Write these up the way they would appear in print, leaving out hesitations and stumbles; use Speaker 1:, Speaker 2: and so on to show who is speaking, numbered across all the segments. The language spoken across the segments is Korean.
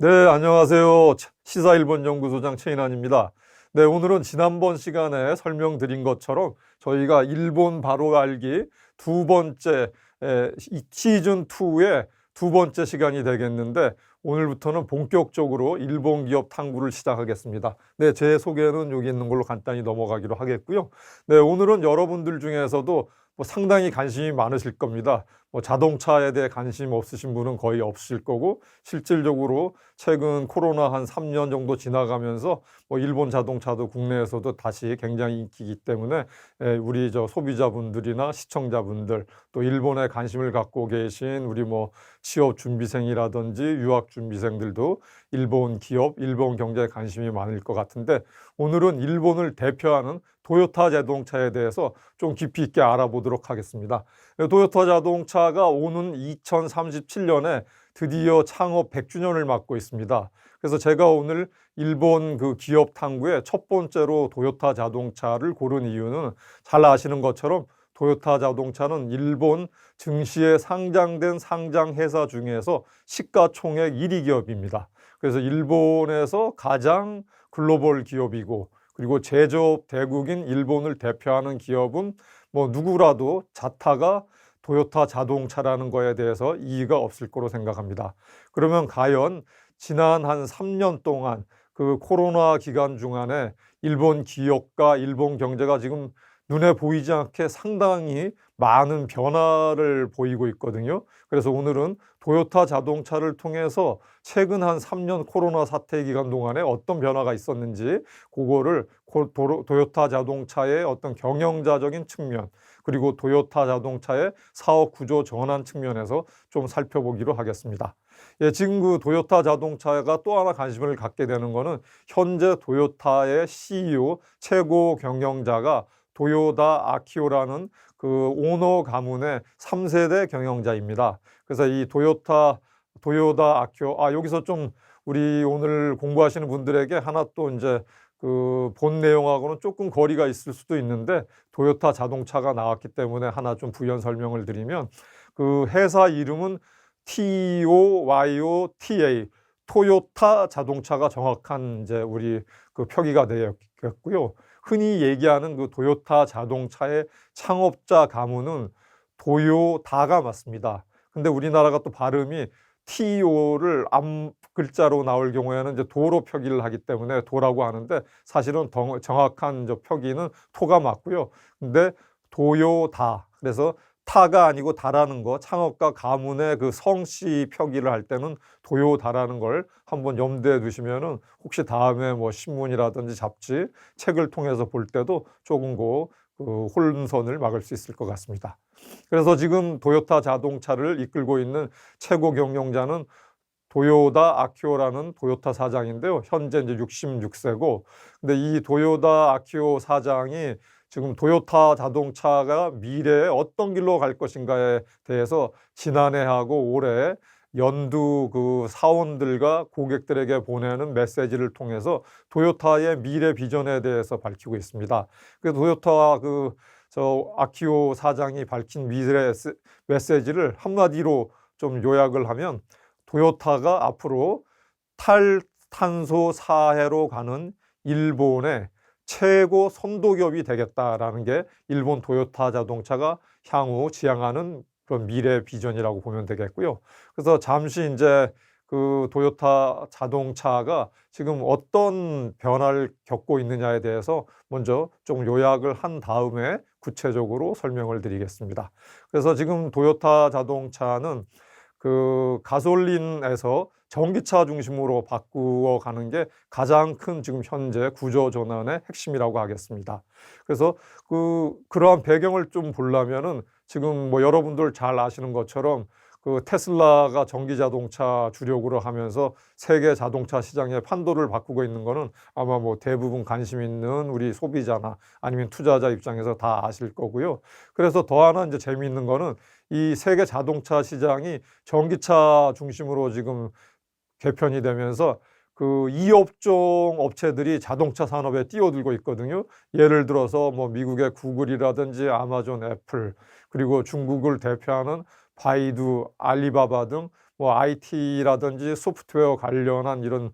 Speaker 1: 네, 안녕하세요. 시사일본연구소장 최인환입니다. 네, 오늘은 지난번 시간에 설명드린 것처럼 저희가 일본 바로 알기 두 번째 시즌2의 두 번째 시간이 되겠는데 오늘부터는 본격적으로 일본 기업 탐구를 시작하겠습니다. 네, 제 소개는 여기 있는 걸로 간단히 넘어가기로 하겠고요. 네, 오늘은 여러분들 중에서도 상당히 관심이 많으실 겁니다. 자동차에 대해 관심 없으신 분은 거의 없으실 거고, 실질적으로 최근 코로나 한 3년 정도 지나가면서 일본 자동차도 국내에서도 다시 굉장히 인기이기 때문에 우리 소비자분들이나 시청자분들, 또 일본에 관심을 갖고 계신 우리 취업 준비생이라든지 유학 준비생들도 일본 기업, 일본 경제에 관심이 많을 것 같은데, 오늘은 일본을 대표하는 도요타 자동차에 대해서 좀 깊이 있게 알아보도록 하겠습니다. 도요타 자동차가 오는 2037년에 드디어 창업 100주년을 맞고 있습니다. 그래서 제가 오늘 일본 그 기업 탐구에 첫 번째로 도요타 자동차를 고른 이유는 잘 아시는 것처럼 도요타 자동차는 일본 증시에 상장된 상장회사 중에서 시가총액 1위 기업입니다. 그래서 일본에서 가장 글로벌 기업이고, 그리고 제조업 대국인 일본을 대표하는 기업은 누구라도 자타가 도요타 자동차라는 거에 대해서 이의가 없을 거로 생각합니다. 그러면 과연 지난 한 3년 동안 그 코로나 기간 중간에 일본 기업과 일본 경제가 지금 눈에 보이지 않게 상당히 많은 변화를 보이고 있거든요. 그래서 오늘은 도요타 자동차를 통해서 최근 한 3년 코로나 사태 기간 동안에 어떤 변화가 있었는지 그거를 도요타 자동차의 어떤 경영자적인 측면, 그리고 도요타 자동차의 사업 구조 전환 측면에서 좀 살펴보기로 하겠습니다. 예, 지금 그 도요타 자동차가 또 하나 관심을 갖게 되는 거는 현재 도요타의 CEO 최고 경영자가 도요다 아키오라는 그 오너 가문의 3세대 경영자입니다. 그래서 이 도요다 아키오, 여기서 좀 우리 오늘 공부하시는 분들에게 하나 또 이제 그 본 내용하고는 조금 거리가 있을 수도 있는데, 도요타 자동차가 나왔기 때문에 하나 좀 부연 설명을 드리면, 그 회사 이름은 TOYOTA, 토요타 자동차가 정확한 이제 우리 그 표기가 되었고요. 흔히 얘기하는 그 도요타 자동차의 창업자 가문은 도요다가 맞습니다. 근데 우리나라가 또 발음이 TO를 앞 글자로 나올 경우에는 이제 도로 표기를 하기 때문에 도라고 하는데, 사실은 정확한 표기는 토가 맞고요. 근데 도요다, 그래서 타가 아니고 다라는 거, 창업가 가문의 그 성씨 표기를 할 때는 도요다라는 걸 한번 염두에 두시면은 혹시 다음에 신문이라든지 잡지, 책을 통해서 볼 때도 조금 그 혼선을 막을 수 있을 것 같습니다. 그래서 지금 도요타 자동차를 이끌고 있는 최고 경영자는 도요다 아키오라는 도요타 사장인데요. 현재 이제 66세고, 근데 이 도요다 아키오 사장이 지금 도요타 자동차가 미래에 어떤 길로 갈 것인가에 대해서 지난해하고 올해 연두 그 사원들과 고객들에게 보내는 메시지를 통해서 도요타의 미래 비전에 대해서 밝히고 있습니다. 그래서 도요타 아키오 사장이 밝힌 미래 메시지를 한마디로 좀 요약을 하면, 도요타가 앞으로 탈탄소 사회로 가는 일본의 최고 선도기업이 되겠다라는 게 일본 도요타 자동차가 향후 지향하는 그런 미래 비전이라고 보면 되겠고요. 그래서 잠시 이제 그 도요타 자동차가 지금 어떤 변화를 겪고 있느냐에 대해서 먼저 좀 요약을 한 다음에 구체적으로 설명을 드리겠습니다. 그래서 지금 도요타 자동차는 그 가솔린에서 전기차 중심으로 바꾸어 가는 게 가장 큰 지금 현재 구조 전환의 핵심이라고 하겠습니다. 그래서 그러한 배경을 좀 보려면은 지금 여러분들 잘 아시는 것처럼 그 테슬라가 전기 자동차 주력으로 하면서 세계 자동차 시장의 판도를 바꾸고 있는 거는 아마 대부분 관심 있는 우리 소비자나 아니면 투자자 입장에서 다 아실 거고요. 그래서 더 하나 이제 재미있는 거는 이 세계 자동차 시장이 전기차 중심으로 지금 개편이 되면서 그 이업종 업체들이 자동차 산업에 뛰어들고 있거든요. 예를 들어서 미국의 구글이라든지 아마존, 애플, 그리고 중국을 대표하는 바이두, 알리바바 등 뭐 IT라든지 소프트웨어 관련한 이런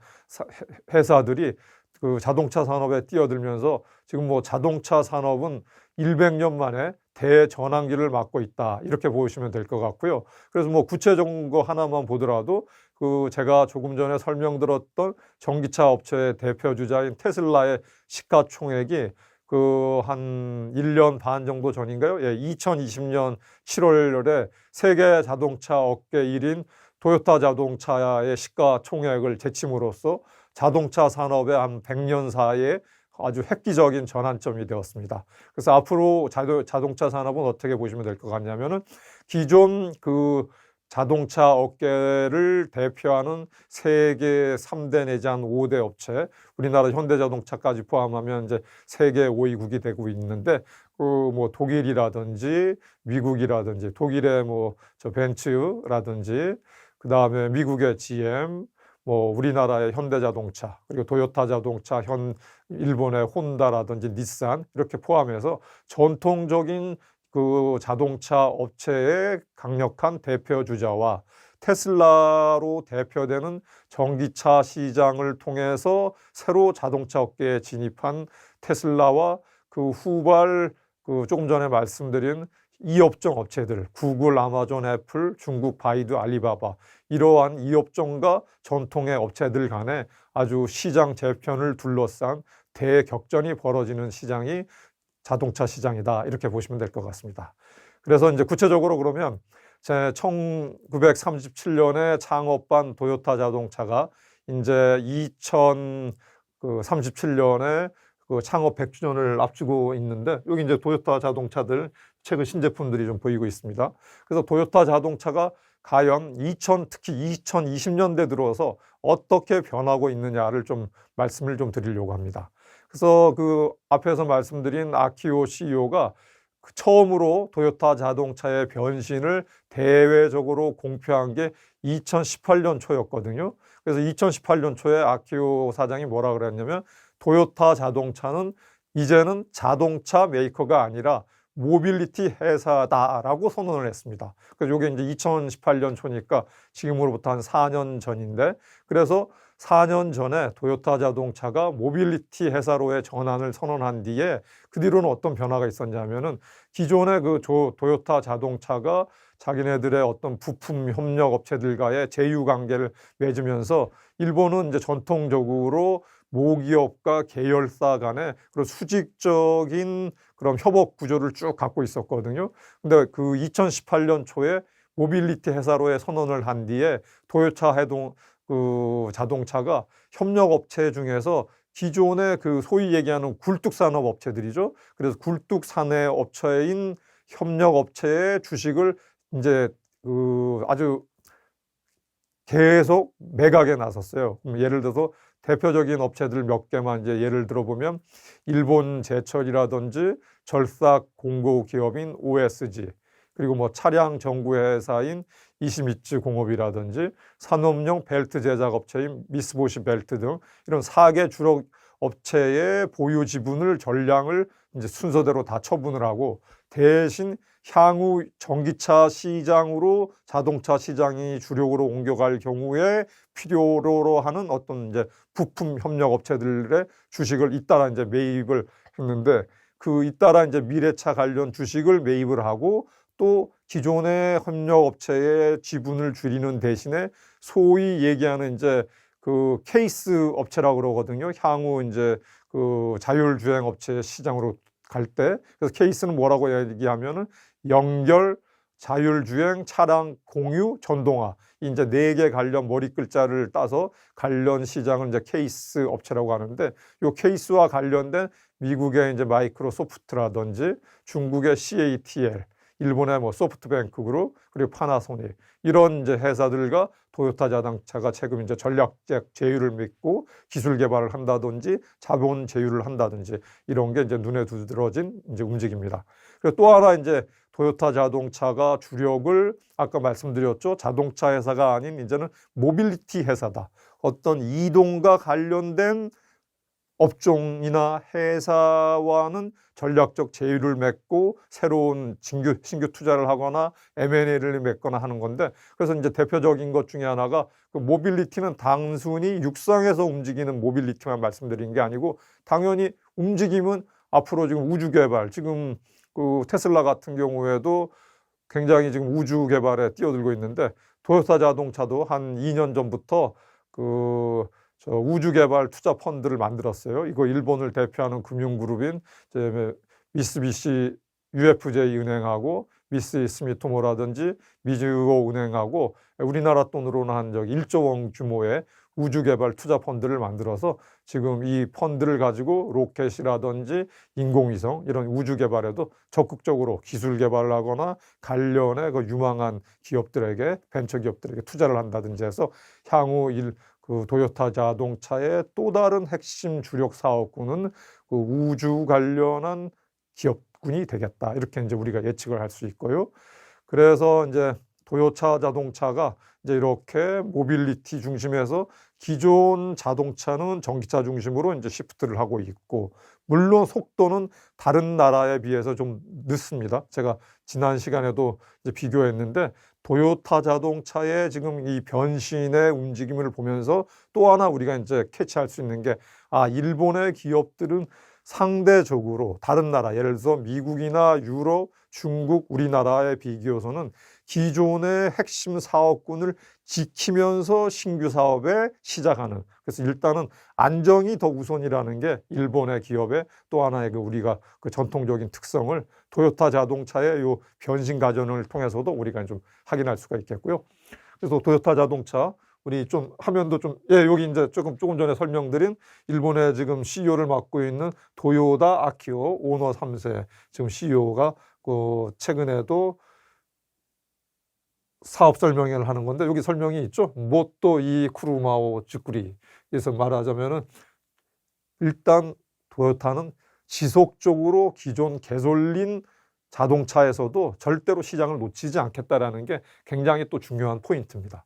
Speaker 1: 회사들이 그 자동차 산업에 뛰어들면서 지금 뭐 자동차 산업은 100년 만에 대전환기를 맞고 있다, 이렇게 보시면 될 것 같고요. 그래서 뭐 구체적인 거 하나만 보더라도 그 제가 조금 전에 설명드렸던 전기차 업체의 대표 주자인 테슬라의 시가총액이 그 한 1년 반 정도 전인가요? 예, 2020년 7월에 세계 자동차 업계 1인 도요타 자동차의 시가총액을 제침으로써 자동차 산업의 한 100년 사이에 아주 획기적인 전환점이 되었습니다. 그래서 앞으로 자동차 산업은 어떻게 보시면 될 것 같냐면은 기존 그 자동차 업계를 대표하는 세계 3대 내지 한 5대 업체, 우리나라 현대자동차까지 포함하면 이제 세계 5위국이 되고 있는데, 그 뭐 독일이라든지 미국이라든지, 독일의 뭐 저 벤츠라든지, 그 다음에 미국의 GM, 뭐 우리나라의 현대자동차, 그리고 도요타 자동차, 일본의 혼다라든지 닛산, 이렇게 포함해서 전통적인 그 자동차 업체의 강력한 대표 주자와 테슬라로 대표되는 전기차 시장을 통해서 새로 자동차 업계에 진입한 테슬라와 그 후발 그 조금 전에 말씀드린 이업종 업체들, 구글, 아마존, 애플, 중국 바이두, 알리바바, 이러한 이업종과 전통의 업체들 간에 아주 시장 재편을 둘러싼 대격전이 벌어지는 시장이 자동차 시장이다, 이렇게 보시면 될 것 같습니다. 그래서 이제 구체적으로 그러면 제 1937년에 창업한 도요타 자동차가 이제 2037년에 그 창업 100주년을 앞두고 있는데, 여기 이제 도요타 자동차들 최근 신제품들이 좀 보이고 있습니다. 그래서 도요타 자동차가 과연 특히 2020년대 들어서 어떻게 변하고 있느냐를 좀 말씀을 좀 드리려고 합니다. 그래서 그 앞에서 말씀드린 아키오 CEO가 처음으로 도요타 자동차의 변신을 대외적으로 공표한 게 2018년 초였거든요. 그래서 2018년 초에 아키오 사장이 뭐라 그랬냐면, 도요타 자동차는 이제는 자동차 메이커가 아니라 모빌리티 회사다라고 선언을 했습니다. 그래서 이게 이제 2018년 초니까 지금으로부터 한 4년 전인데, 그래서 4년 전에 도요타 자동차가 모빌리티 회사로의 전환을 선언한 뒤에 그 뒤로는 어떤 변화가 있었냐면은, 기존의 그 도요타 자동차가 자기네들의 어떤 부품 협력 업체들과의 제휴 관계를 맺으면서 일본은 이제 전통적으로 모기업과 계열사 간의 그런 수직적인 그런 협업 구조를 쭉 갖고 있었거든요. 근데 그 2018년 초에 모빌리티 회사로의 선언을 한 뒤에 도요타 그 자동차가 협력 업체 중에서 기존의 그 소위 얘기하는 굴뚝산업 업체들이죠. 그래서 굴뚝산업 업체인 협력 업체의 주식을 이제 그 아주 계속 매각에 나섰어요. 예를 들어서 대표적인 업체들 몇 개만 이제 예를 들어보면, 일본 제철이라든지 절삭 공고 기업인 OSG, 그리고 뭐 차량 전구 회사인 이시미츠 공업이라든지 산업용 벨트 제작 업체인 미쓰보시 벨트 등 이런 4개 주력 업체의 보유 지분을 전량을 이제 순서대로 다 처분을 하고, 대신 향후 전기차 시장으로 자동차 시장이 주력으로 옮겨갈 경우에 필요로 하는 어떤 이제 부품 협력 업체들의 주식을 잇따라 이제 매입을 했는데, 그 잇따라 이제 미래차 관련 주식을 매입을 하고, 또 기존의 협력 업체의 지분을 줄이는 대신에 소위 얘기하는 이제 그 케이스 업체라고 그러거든요. 향후 이제 그 자율주행 업체 시장으로 갈 때. 그래서 케이스는 뭐라고 얘기하면은 연결, 자율주행, 차량 공유, 전동화, 이제 4개 관련 머리 글자를 따서 관련 시장을 이제 케이스 업체라고 하는데, 요 케이스와 관련된 미국의 이제 마이크로소프트라든지 중국의 CATL, 일본의 뭐 소프트뱅크 그룹, 그리고 파나소닉, 이런 이제 회사들과 도요타 자동차가 최근 이제 전략적 제휴를 맺고 기술 개발을 한다든지 자본 제휴를 한다든지, 이런 게 이제 눈에 두드러진 이제 움직입니다. 그리고 또 하나 이제 도요타 자동차가 주력을 아까 말씀드렸죠. 자동차 회사가 아닌 이제는 모빌리티 회사다. 어떤 이동과 관련된 업종이나 회사와는 전략적 제휴를 맺고 새로운 신규 투자를 하거나 M&A를 맺거나 하는 건데, 그래서 이제 대표적인 것 중에 하나가 그 모빌리티는 단순히 육상에서 움직이는 모빌리티만 말씀드린 게 아니고, 당연히 움직임은 앞으로 지금 우주 개발, 지금 그 테슬라 같은 경우에도 굉장히 지금 우주 개발에 뛰어들고 있는데, 도요타 자동차도 한 2년 전부터 저 우주 개발 투자 펀드를 만들었어요. 이거 일본을 대표하는 금융그룹인 미쓰비시 UFJ 은행하고 미쓰이 스미토모라든지 미즈호 은행하고 우리나라 돈으로는 한 1조 원 규모의 우주 개발 투자 펀드를 만들어서 지금 이 펀드를 가지고 로켓이라든지 인공위성 이런 우주 개발에도 적극적으로 기술 개발을 하거나 관련의 그 유망한 기업들에게, 벤처 기업들에게 투자를 한다든지 해서 향후 그 도요타 자동차의 또 다른 핵심 주력 사업군은 그 우주 관련한 기업군이 되겠다. 이렇게 이제 우리가 예측을 할 수 있고요. 그래서 이제 도요타 자동차가 이제 이렇게 모빌리티 중심에서 기존 자동차는 전기차 중심으로 이제 시프트를 하고 있고, 물론 속도는 다른 나라에 비해서 좀 늦습니다. 제가 지난 시간에도 이제 비교했는데, 도요타 자동차의 지금 이 변신의 움직임을 보면서 또 하나 우리가 이제 캐치할 수 있는 게, 일본의 기업들은 상대적으로 다른 나라, 예를 들어서 미국이나 유럽, 중국, 우리나라에 비교해서는 기존의 핵심 사업군을 지키면서 신규 사업에 시작하는, 그래서 일단은 안정이 더 우선이라는 게 일본의 기업의 또 하나의 우리가 그 전통적인 특성을 도요타 자동차의 요 변신 과정을 통해서도 우리가 좀 확인할 수가 있겠고요. 그래서 도요타 자동차 우리 좀 화면도 좀, 여기 이제 조금 전에 설명드린 일본의 지금 CEO를 맡고 있는 도요다 아키오 오너 3세 지금 CEO가 그 최근에도 사업 설명회를 하는 건데, 여기 설명이 있죠. 모토 이 쿠루마오 즈쿠리. 그래서 말하자면은 일단 도요타는 지속적으로 기존 개솔린 자동차에서도 절대로 시장을 놓치지 않겠다라는 게 굉장히 또 중요한 포인트입니다.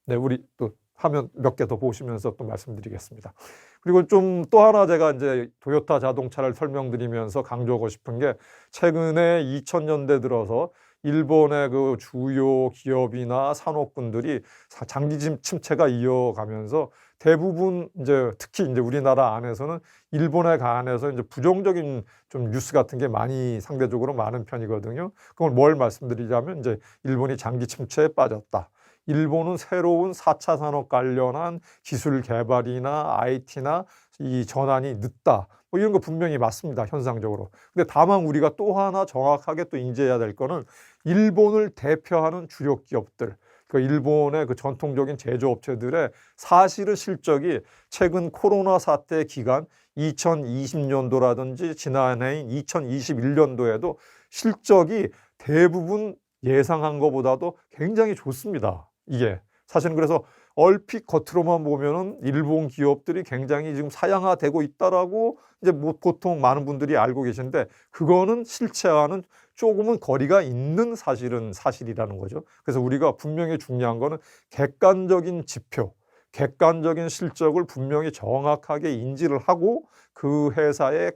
Speaker 1: 네, 우리 또 화면 몇 개 더 보시면서 또 말씀드리겠습니다. 그리고 좀 또 하나 제가 이제 도요타 자동차를 설명드리면서 강조하고 싶은 게, 최근에 2000년대 들어서 일본의 그 주요 기업이나 산업군들이 장기 침체가 이어가면서 대부분 이제 특히 이제 우리나라 안에서는 일본에 관해서 이제 부정적인 좀 뉴스 같은 게 많이 상대적으로 많은 편이거든요. 그걸 뭘 말씀드리자면, 이제 일본이 장기 침체에 빠졌다. 일본은 새로운 4차 산업 관련한 기술 개발이나 IT나 이 전환이 늦다. 뭐 이런 거 분명히 맞습니다. 현상적으로. 근데 다만 우리가 또 하나 정확하게 또 인지해야 될 거는, 일본을 대표하는 주력 기업들, 그 일본의 그 전통적인 제조업체들의 사실은 실적이 최근 코로나 사태 기간 2020년도라든지 지난해인 2021년도에도 실적이 대부분 예상한 것보다도 굉장히 좋습니다. 이게 사실은, 그래서 얼핏 겉으로만 보면은 일본 기업들이 굉장히 지금 사양화되고 있다라고 이제 뭐 보통 많은 분들이 알고 계신데, 그거는 실체와는 조금은 거리가 있는 사실이라는 거죠. 그래서 우리가 분명히 중요한 거는 객관적인 지표, 객관적인 실적을 분명히 정확하게 인지를 하고, 그 회사의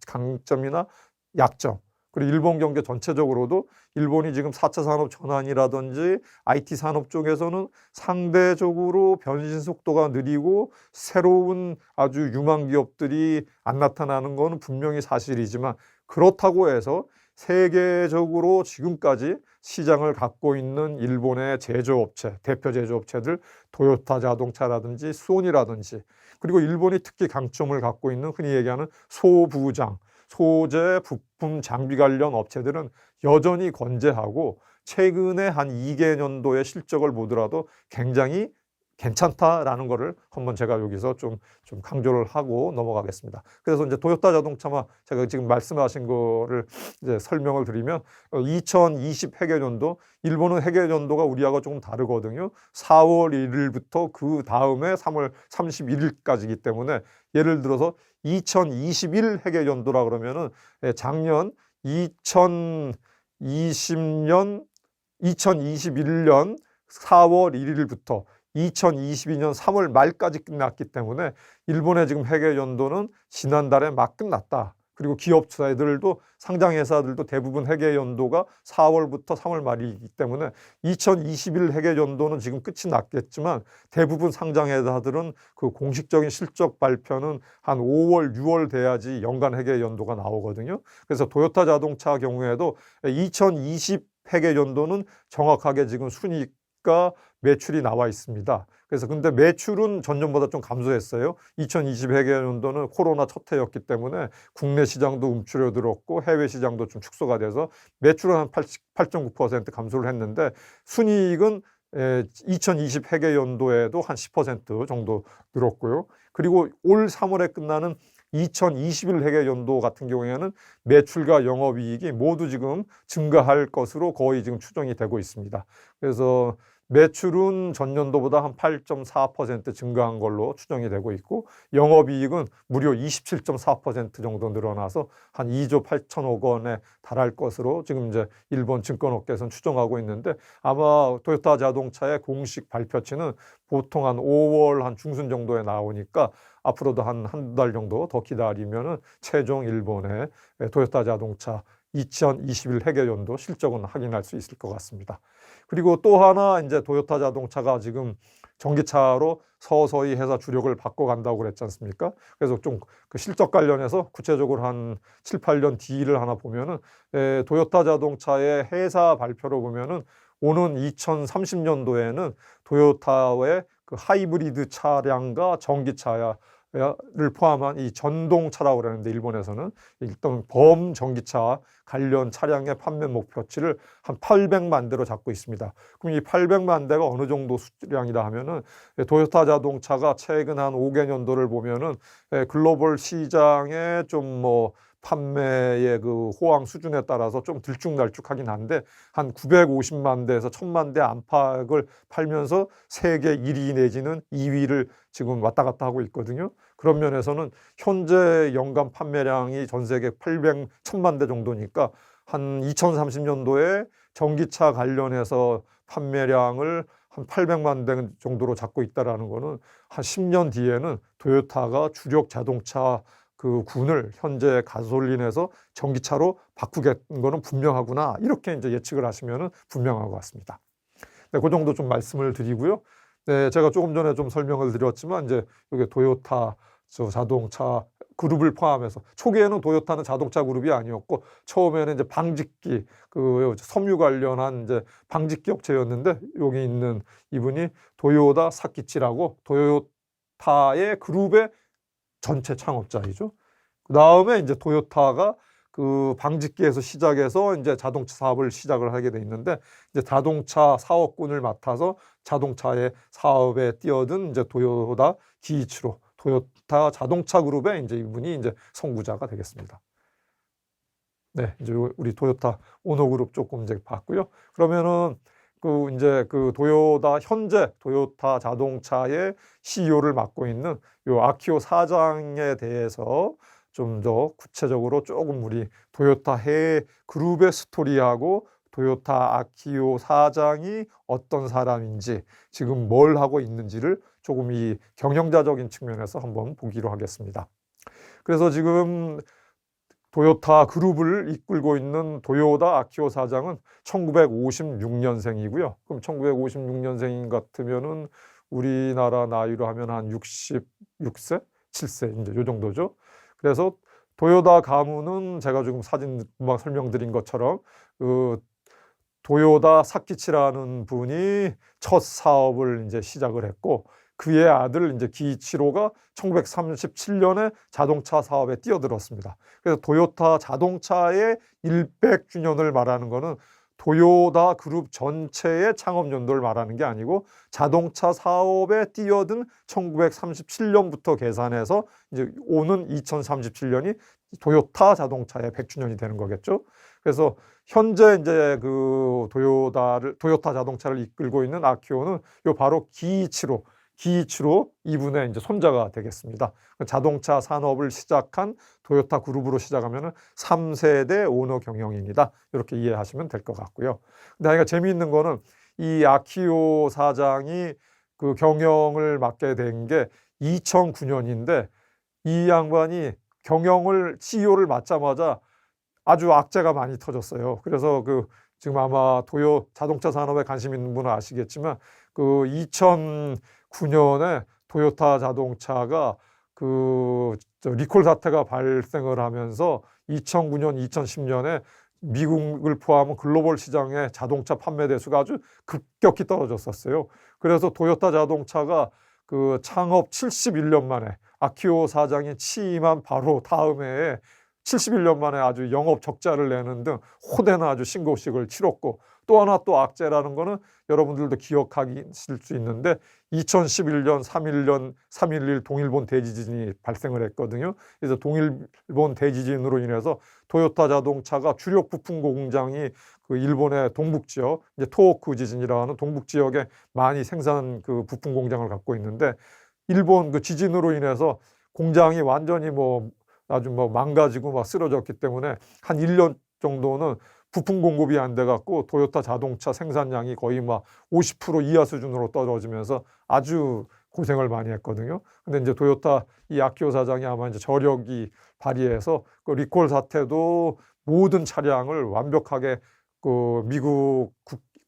Speaker 1: 강점이나 약점, 그리고 일본 경제 전체적으로도 일본이 지금 4차 산업 전환이라든지 IT 산업 쪽에서는 상대적으로 변신 속도가 느리고 새로운 아주 유망 기업들이 안 나타나는 건 분명히 사실이지만, 그렇다고 해서 세계적으로 지금까지 시장을 갖고 있는 일본의 제조업체, 대표 제조업체들, 도요타 자동차라든지 소니라든지, 그리고 일본이 특히 강점을 갖고 있는 흔히 얘기하는 소부장, 소재, 부품, 장비 관련 업체들은 여전히 건재하고, 최근에 한 2개년도의 실적을 보더라도 굉장히 괜찮다라는 거를 한번 제가 여기서 좀 강조를 하고 넘어가겠습니다. 그래서 이제 도요타 자동차만 제가 지금 말씀하신 거를 이제 설명을 드리면, 2020 회계년도, 일본은 회계년도가 우리하고 조금 다르거든요. 4월 1일부터 그 다음에 3월 31일까지이기 때문에, 예를 들어서 2021 회계연도라 그러면은 작년 2021년 4월 1일부터 2022년 3월 말까지 끝났기 때문에 일본의 지금 회계 연도는 지난달에 막 끝났다. 그리고 기업체들도 상장회사들도 대부분 회계 연도가 4월부터 3월 말이기 때문에 2021 회계 연도는 지금 끝이 났겠지만 대부분 상장회사들은 그 공식적인 실적 발표는 한 5월, 6월 돼야지 연간 회계 연도가 나오거든요. 그래서 토요타 자동차 경우에도 2020 회계 연도는 정확하게 지금 순이익과 매출이 나와 있습니다. 그래서 근데 매출은 전년보다 좀 감소했어요. 2020 회계 연도는 코로나 첫 해였기 때문에 국내 시장도 움츠러들었고 해외 시장도 좀 축소가 돼서 매출은 한 8.9% 감소를 했는데 순이익은 2020 회계 연도에도 한 10% 정도 늘었고요. 그리고 올 3월에 끝나는 2021 회계 연도 같은 경우에는 매출과 영업이익이 모두 지금 증가할 것으로 거의 지금 추정이 되고 있습니다. 그래서 매출은 전년도보다 한 8.4% 증가한 걸로 추정이 되고 있고 영업이익은 무려 27.4% 정도 늘어나서 한 2조 8천억 원에 달할 것으로 지금 이제 일본 증권업계에서는 추정하고 있는데 아마 토요타 자동차의 공식 발표치는 보통 한 5월 한 중순 정도에 나오니까 앞으로도 한 달 정도 더 기다리면은 최종 일본의 토요타 자동차 2021 회계 연도 실적은 확인할 수 있을 것 같습니다. 그리고 또 하나 이제 토요타 자동차가 지금 전기차로 서서히 회사 주력을 바꿔간다고 그랬지 않습니까? 그래서 좀 그 실적 관련해서 구체적으로 한 7, 8년 뒤를 하나 보면은 토요타 자동차의 회사 발표로 보면은 오는 2030년도에는 토요타의 그 하이브리드 차량과 전기차를 포함한 이 전동차라고 그러는데 일본에서는 일단 범전기차 관련 차량의 판매 목표치를 한 800만 대로 잡고 있습니다. 그럼 이 800만 대가 어느 정도 수량이다 하면은 토요타 자동차가 최근 한 5개년도를 보면은 글로벌 시장에 좀 뭐 판매의 그 호황 수준에 따라서 좀 들쭉날쭉하긴 한데 한 950만 대에서 1000만 대 안팎을 팔면서 세계 1위 내지는 2위를 지금 왔다 갔다 하고 있거든요. 그런 면에서는 현재 연간 판매량이 전 세계 1000만 대 정도니까 한 2030년도에 전기차 관련해서 판매량을 한 800만 대 정도로 잡고 있다라는 거는 한 10년 뒤에는 토요타가 주력 자동차 그 군을 현재 가솔린에서 전기차로 바꾸겠는 거는 분명하구나. 이렇게 이제 예측을 하시면은 분명한 것 같습니다. 네, 그 정도 좀 말씀을 드리고요. 네, 제가 조금 전에 좀 설명을 드렸지만 이제 이게 토요타 자동차 그룹을 포함해서 초기에는 토요타는 자동차 그룹이 아니었고 처음에는 이제 방직기 그 섬유 관련한 이제 방직기 업체였는데 여기 있는 이분이 도요다 사키치라고 토요타의 그룹의 전체 창업자이죠. 그 다음에 이제 토요타가 그 방직기에서 시작해서 이제 자동차 사업을 시작을 하게 돼 있는데 이제 자동차 사업군을 맡아서 자동차의 사업에 뛰어든 이제 도요다 기이치로 토요타 자동차 그룹의 이제 이분이 이제 선구자가 되겠습니다. 네, 이제 우리 토요타 오노그룹 조금 이제 봤고요. 그러면은 그 이제 그 도요타 현재 토요타 자동차의 CEO를 맡고 있는 요 아키오 사장에 대해서 좀 더 구체적으로 조금 우리 토요타 해 그룹의 스토리하고 토요타 아키오 사장이 어떤 사람인지 지금 뭘 하고 있는지를 조금 이 경영자적인 측면에서 한번 보기로 하겠습니다. 그래서 지금 토요타 그룹을 이끌고 있는 도요다 아키오 사장은 1956년생이고요. 그럼 1956년생인 같으면은 우리나라 나이로 하면 한 66세, 7세 이제 요 정도죠. 그래서 도요다 가문은 제가 지금 사진 금방 설명드린 것처럼 그 도요다 사키치라는 분이 첫 사업을 이제 시작을 했고 그의 아들 이제 기이치로가 1937년에 자동차 사업에 뛰어들었습니다. 그래서 토요타 자동차의 100주년을 말하는 거는 도요다 그룹 전체의 창업 연도를 말하는 게 아니고 자동차 사업에 뛰어든 1937년부터 계산해서 이제 오는 2037년이 도요타 자동차의 100주년이 되는 거겠죠. 그래서 현재 이제 그 토요타 자동차를 이끌고 있는 아키오는 요 바로 기이치로 이분의 이제 손자가 되겠습니다. 자동차 산업을 시작한 토요타 그룹으로 시작하면은 3세대 오너 경영입니다. 이렇게 이해하시면 될 것 같고요. 근데 재미있는 거는 이 아키오 사장이 그 경영을 맡게 된 게 2009년인데 이 양반이 경영을 CEO를 맡자마자 아주 악재가 많이 터졌어요. 그래서 지금 아마 도요 자동차 산업에 관심 있는 분은 아시겠지만 2009년에 도요타 자동차가 리콜 사태가 발생을 하면서 2009년, 2010년에 미국을 포함한 글로벌 시장의 자동차 판매 대수가 아주 급격히 떨어졌었어요. 그래서 도요타 자동차가 창업 71년 만에 아키오 사장이 취임한 바로 다음 해에 71년 만에 아주 영업 적자를 내는 등 호되는 아주 신고식을 치렀고, 또 하나 또 악재라는 거는 여러분들도 기억하실 수 있는데 2011년 3.11 동일본 대지진이 발생을 했거든요. 그래서 동일본 대지진으로 인해서 도요타 자동차가 주력 부품 공장이 일본의 동북지역, 이제 토호쿠 지진이라는 동북지역에 많이 생산 부품 공장을 갖고 있는데, 일본 지진으로 인해서 공장이 완전히 아주 망가지고 막 쓰러졌기 때문에 한 1년 정도는 부품 공급이 안 돼 갖고 도요타 자동차 생산량이 거의 50% 이하 수준으로 떨어지면서 아주 고생을 많이 했거든요. 근데 이제 도요타 이 아키오 사장이 아마 이제 저력이 발휘해서 리콜 사태도 모든 차량을 완벽하게 미국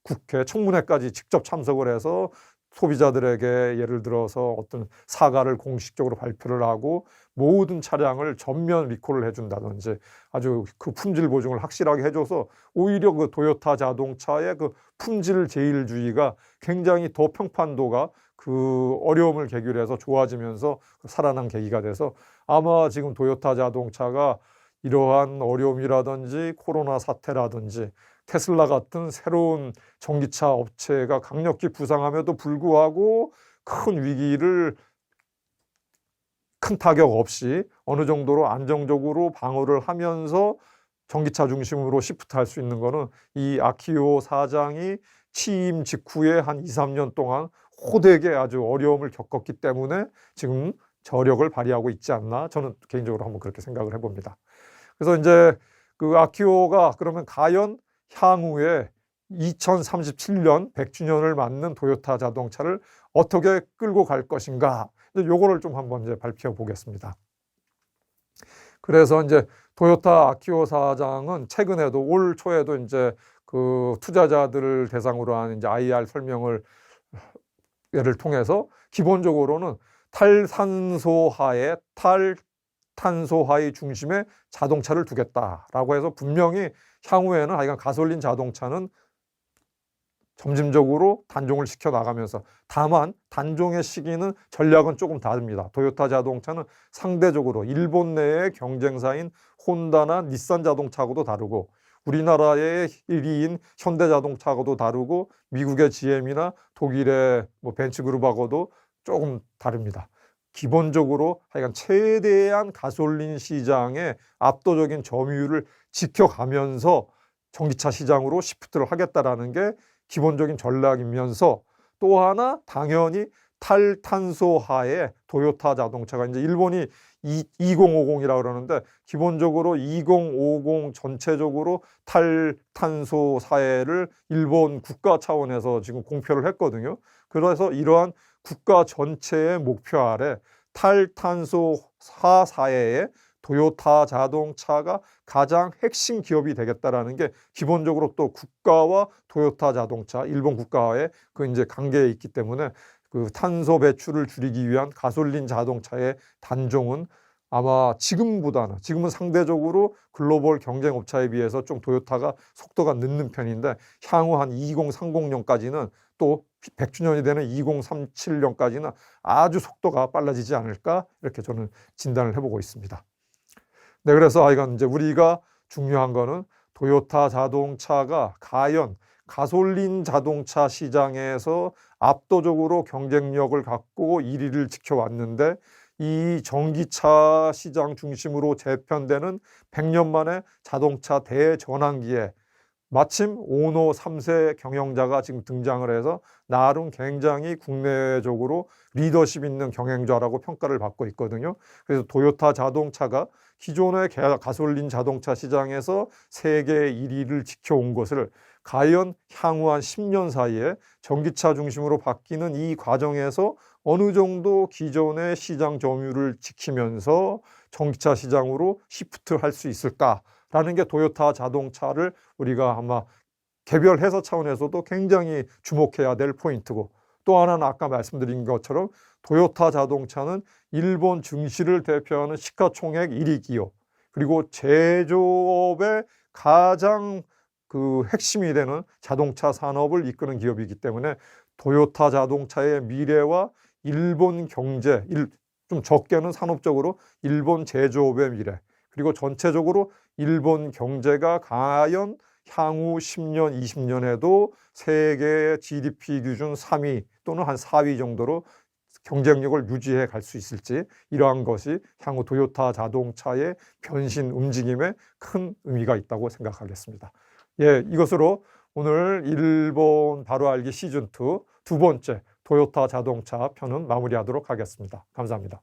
Speaker 1: 국회 청문회까지 직접 참석을 해서 소비자들에게 예를 들어서 어떤 사과를 공식적으로 발표를 하고 모든 차량을 전면 리콜을 해준다든지 아주 품질 보증을 확실하게 해줘서 오히려 도요타 자동차의 품질 제일주의가 굉장히 더 평판도가 어려움을 계기로 해서 좋아지면서 살아난 계기가 돼서, 아마 지금 도요타 자동차가 이러한 어려움이라든지 코로나 사태라든지 테슬라 같은 새로운 전기차 업체가 강력히 부상함에도 불구하고 큰 위기를 큰 타격 없이 어느 정도로 안정적으로 방어를 하면서 전기차 중심으로 시프트할 수 있는 거는 이 아키오 사장이 취임 직후에 한 2, 3년 동안 호되게 아주 어려움을 겪었기 때문에 지금 저력을 발휘하고 있지 않나, 저는 개인적으로 한번 그렇게 생각을 해봅니다. 그래서 이제 아키오가 그러면 과연 향후에 2037년 100주년을 맞는 도요타 자동차를 어떻게 끌고 갈 것인가, 요거를 좀 한번 이제 밝혀 보겠습니다. 그래서 이제 도요타 아키오 사장은 최근에도 올 초에도 이제 투자자들을 대상으로 한 이제 IR 설명을 예를 통해서 기본적으로는 탈탄소화의 중심에 자동차를 두겠다라고 해서 분명히 향후에는 하여간 가솔린 자동차는 점진적으로 단종을 시켜 나가면서, 다만 단종의 시기는 전략은 조금 다릅니다. 도요타 자동차는 상대적으로 일본 내의 경쟁사인 혼다나 닛산 자동차하고도 다르고 우리나라의 1위인 현대자동차하고도 다르고 미국의 GM이나 독일의 벤츠그룹하고도 조금 다릅니다. 기본적으로 하여간 최대한 가솔린 시장의 압도적인 점유율을 지켜가면서 전기차 시장으로 시프트를 하겠다라는 게 기본적인 전략이면서, 또 하나 당연히 탈탄소화의 도요타 자동차가 이제 일본이 2050이라고 그러는데 기본적으로 2050 전체적으로 탈탄소 사회를 일본 국가 차원에서 지금 공표를 했거든요. 그래서 이러한 국가 전체의 목표 아래 탈탄소화 사회에 도요타 자동차가 가장 핵심 기업이 되겠다라는 게 기본적으로 또 국가와 도요타 자동차, 일본 국가와의 이제 관계에 있기 때문에 탄소 배출을 줄이기 위한 가솔린 자동차의 단종은 아마 지금은 상대적으로 글로벌 경쟁 업체에 비해서 좀 도요타가 속도가 늦는 편인데 향후 한 2030년까지는 또 100주년이 되는 2037년까지는 아주 속도가 빨라지지 않을까, 이렇게 저는 진단을 해보고 있습니다. 네, 그래서 이건 이제 우리가 중요한 거는 도요타 자동차가 과연 가솔린 자동차 시장에서 압도적으로 경쟁력을 갖고 1위를 지켜왔는데 이 전기차 시장 중심으로 재편되는 100년 만에 자동차 대전환기에 마침 오노 3세 경영자가 지금 등장을 해서 나름 굉장히 국내적으로 리더십 있는 경영자라고 평가를 받고 있거든요. 그래서 도요타 자동차가 기존의 가솔린 자동차 시장에서 세계 1위를 지켜온 것을 과연 향후 한 10년 사이에 전기차 중심으로 바뀌는 이 과정에서 어느 정도 기존의 시장 점유율을 지키면서 전기차 시장으로 시프트할 수 있을까라는 게 도요타 자동차를 우리가 아마 개별 회사 차원에서도 굉장히 주목해야 될 포인트고, 또 하나는 아까 말씀드린 것처럼 도요타 자동차는 일본 증시를 대표하는 시가총액 1위 기업, 그리고 제조업의 가장 그 핵심이 되는 자동차 산업을 이끄는 기업이기 때문에 도요타 자동차의 미래와 일본 경제, 좀 적게는 산업적으로 일본 제조업의 미래, 그리고 전체적으로 일본 경제가 과연 향후 10년, 20년에도 세계 GDP 기준 3위 또는 한 4위 정도로 경쟁력을 유지해 갈 수 있을지, 이러한 것이 향후 도요타 자동차의 변신 움직임에 큰 의미가 있다고 생각하겠습니다. 예, 이것으로 오늘 일본 바로 알기 시즌2 두 번째 도요타 자동차 편은 마무리하도록 하겠습니다. 감사합니다.